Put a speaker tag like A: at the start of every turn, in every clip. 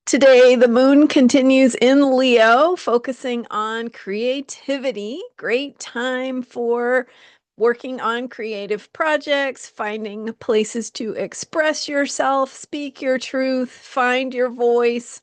A: Today, the moon continues in Leo, focusing on creativity. Great time for working on creative projects, finding places to express yourself, speak your truth, find your voice,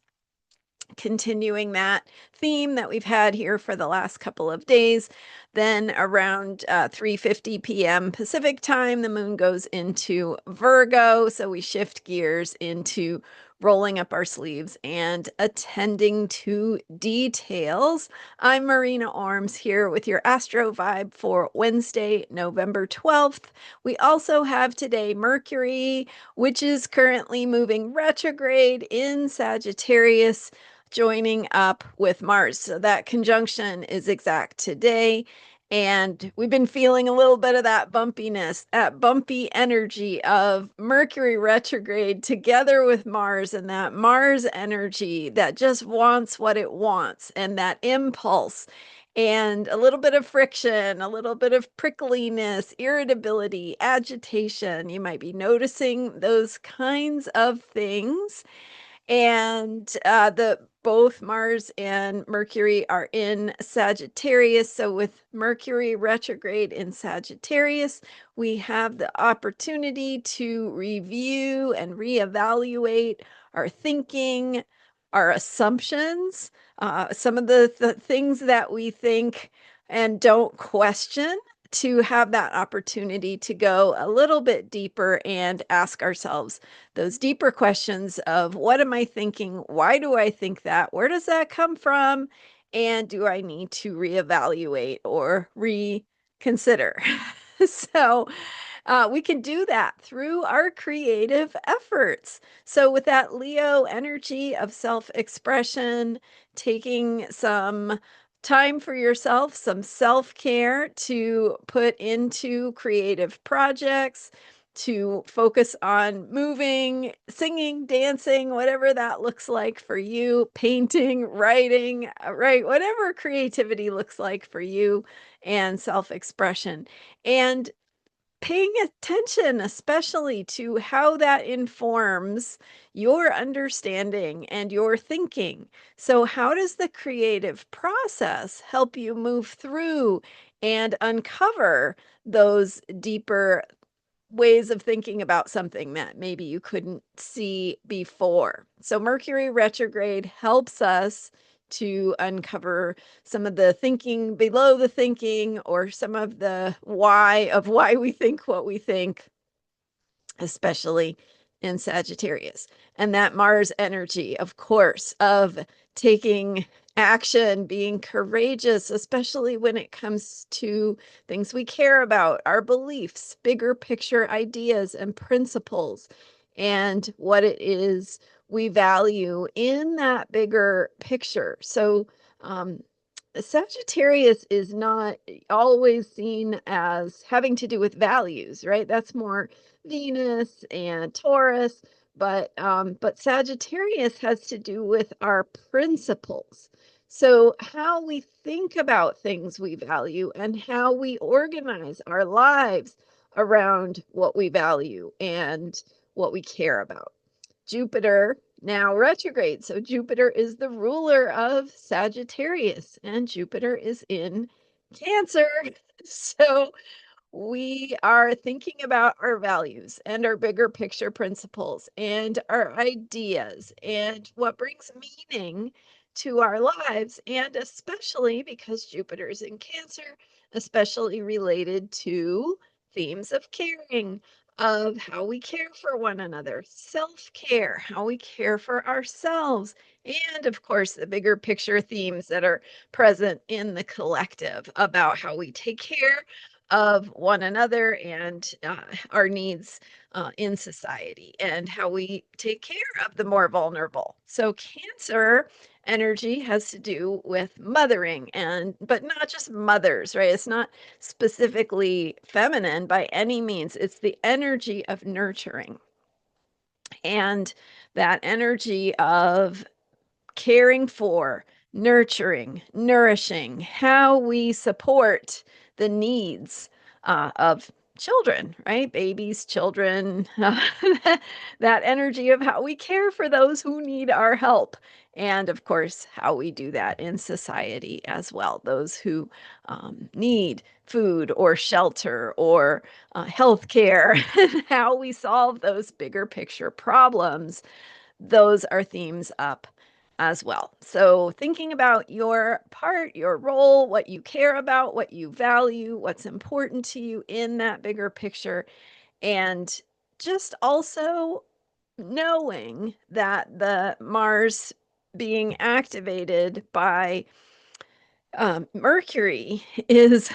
A: continuing that theme that we've had here for the last couple of days. Then around 3:50 p.m. Pacific time, the moon goes into Virgo. So we shift gears into rolling up our sleeves and attending to details. I'm Marina Arms here with your Astro vibe for Wednesday, November 12th. We also have today Mercury, which is currently moving retrograde in Sagittarius, joining up with Mars. So that conjunction is exact today. And we've been feeling a little bit of that bumpiness, that bumpy energy of Mercury retrograde together with Mars, and that Mars energy that just wants what it wants, and that impulse, and a little bit of friction, a little bit of prickliness, irritability, agitation. You might be noticing those kinds of things. And the both Mars and Mercury are in Sagittarius. So with Mercury retrograde in Sagittarius, we have the opportunity to review and reevaluate our thinking, our assumptions, some of the things that we think and don't question, to have that opportunity to go a little bit deeper and ask ourselves those deeper questions of, what am I thinking? Why do I think that? Where does that come from? And do I need to reevaluate or reconsider? So we can do that through our creative efforts. So with that Leo energy of self-expression, taking some time for yourself, some self-care to put into creative projects, to focus on moving, singing, dancing, whatever that looks like for you, painting, writing, right? Whatever creativity looks like for you, and self-expression. And paying attention, especially to how that informs your understanding and your thinking. So, how does the creative process help you move through and uncover those deeper ways of thinking about something that maybe you couldn't see before? So Mercury retrograde helps us to uncover some of the thinking below the thinking, or some of the why we think what we think, especially in Sagittarius. And that Mars energy, of course, of taking action, being courageous, especially when it comes to things we care about, our beliefs, bigger picture ideas and principles, and what it is we value in that bigger picture. So, Sagittarius is not always seen as having to do with values, right? That's more Venus and Taurus, but Sagittarius has to do with our principles. So how we think about things we value, and how we organize our lives around what we value and what we care about. Jupiter now retrograde. So Jupiter is the ruler of Sagittarius, and Jupiter is in Cancer. So we are thinking about our values and our bigger picture principles and our ideas and what brings meaning to our lives. And especially because Jupiter is in Cancer, especially related to themes of caring, of how we care for one another, self-care, how we care for ourselves, and of course, the bigger picture themes that are present in the collective about how we take care of one another and our needs in society, and how we take care of the more vulnerable. So Cancer energy has to do with mothering, and but not just mothers, right? It's not specifically feminine by any means. It's the energy of nurturing, and that energy of caring for, nurturing, nourishing, how we support the needs of children, right? Babies, children, that energy of how we care for those who need our help. And of course, how we do that in society as well. Those who need food or shelter or health care, and how we solve those bigger picture problems. Those are themes up as well. So, thinking about your part, your role, what you care about, what you value, what's important to you in that bigger picture, and just also knowing that the Mars being activated by Mercury is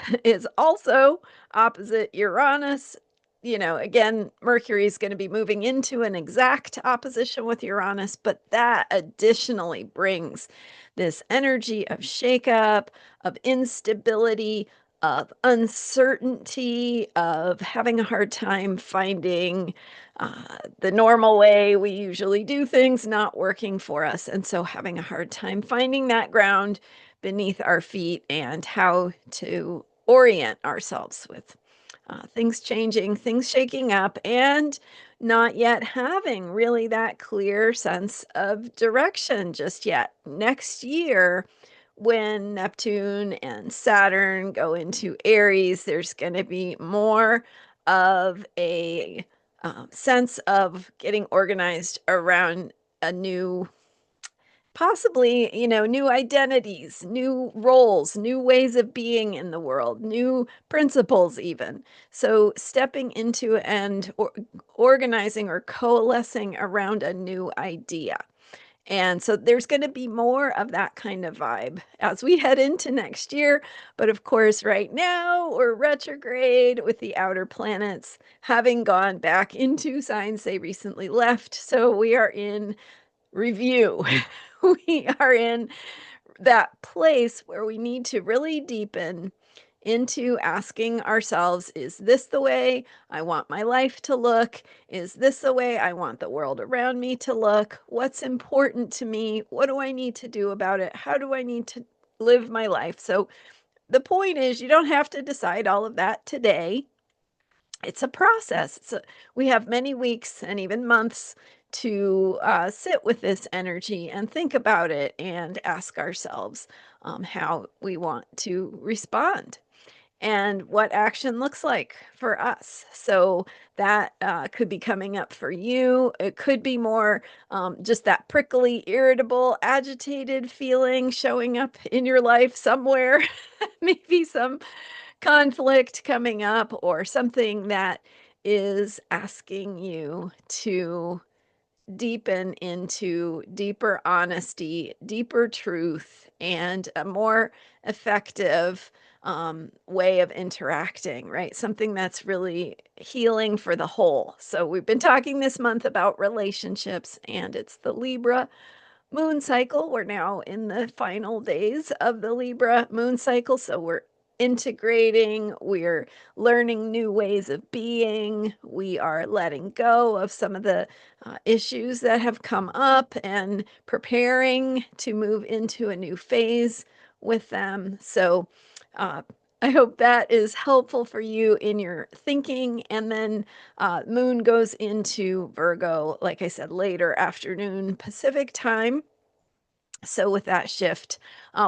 A: also opposite Uranus. You know, again, Mercury is going to be moving into an exact opposition with Uranus, but that additionally brings this energy of shakeup, of instability, of uncertainty, of having a hard time finding the normal way we usually do things not working for us. And so having a hard time finding that ground beneath our feet and how to orient ourselves with things changing, things shaking up, and not yet having really that clear sense of direction just yet. Next year, when Neptune and Saturn go into Aries, there's going to be more of a sense of getting organized around a new, possibly, new identities, new roles, new ways of being in the world, new principles even. So stepping into and organizing or coalescing around a new idea. And so there's going to be more of that kind of vibe as we head into next year. But of course, right now we're retrograde with the outer planets having gone back into signs they recently left. So we are in review. We are in that place where we need to really deepen into asking ourselves, is this the way I want my life to look? Is this the way I want the world around me to look? What's important to me? What do I need to do about it? How do I need to live my life? So the point is, you don't have to decide all of that today. It's a process. We have many weeks and even months to sit with this energy and think about it and ask ourselves how we want to respond and what action looks like for us. So that could be coming up for you. It could be more just that prickly, irritable, agitated feeling showing up in your life somewhere. Maybe some conflict coming up or something that is asking you to deepen into deeper honesty, deeper truth, and a more effective way of interacting, right? Something that's really healing for the whole. So, we've been talking this month about relationships, and it's the Libra moon cycle. We're now in the final days of the Libra moon cycle. So we're integrating, we're learning new ways of being, we are letting go of some of the issues that have come up and preparing to move into a new phase with them. So, uh, I hope that is helpful for you in your thinking. And then moon goes into Virgo, like I said, later afternoon Pacific time. So with that shift,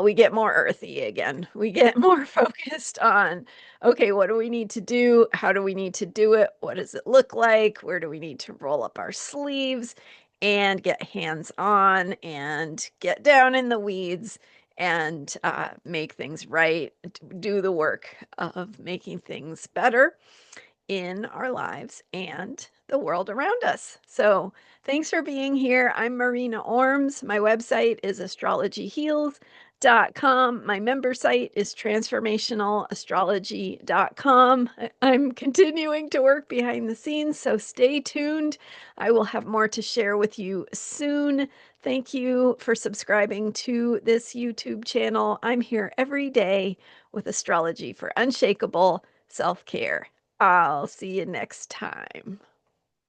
A: we get more earthy again. We get more focused on, okay, what do we need to do? How do we need to do it? What does it look like? Where do we need to roll up our sleeves and get hands on and get down in the weeds and make things right, do the work of making things better in our lives and the world around us. So, thanks for being here. I'm Marina Orms. My website is astrologyheals.com. My member site is transformationalastrology.com. I'm continuing to work behind the scenes, so stay tuned. I will have more to share with you soon. Thank you for subscribing to this YouTube channel. I'm here every day with astrology for unshakable self care. I'll see you next time.